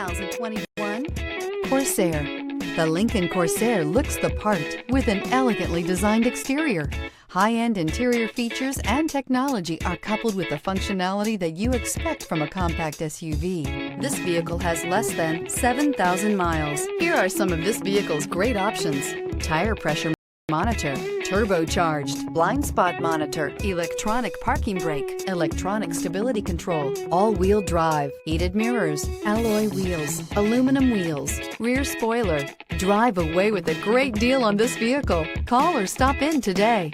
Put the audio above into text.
2021 Corsair. The Lincoln Corsair looks the part with an elegantly designed exterior. High-end interior features and technology are coupled with the functionality that you expect from a compact SUV. This vehicle has less than 7,000 miles. Here are some of this vehicle's great options: tire pressure monitor, turbocharged, blind spot monitor, electronic parking brake, electronic stability control, all-wheel drive, heated mirrors, alloy wheels, aluminum wheels, rear spoiler. Drive away with a great deal on this vehicle. Call or stop in today.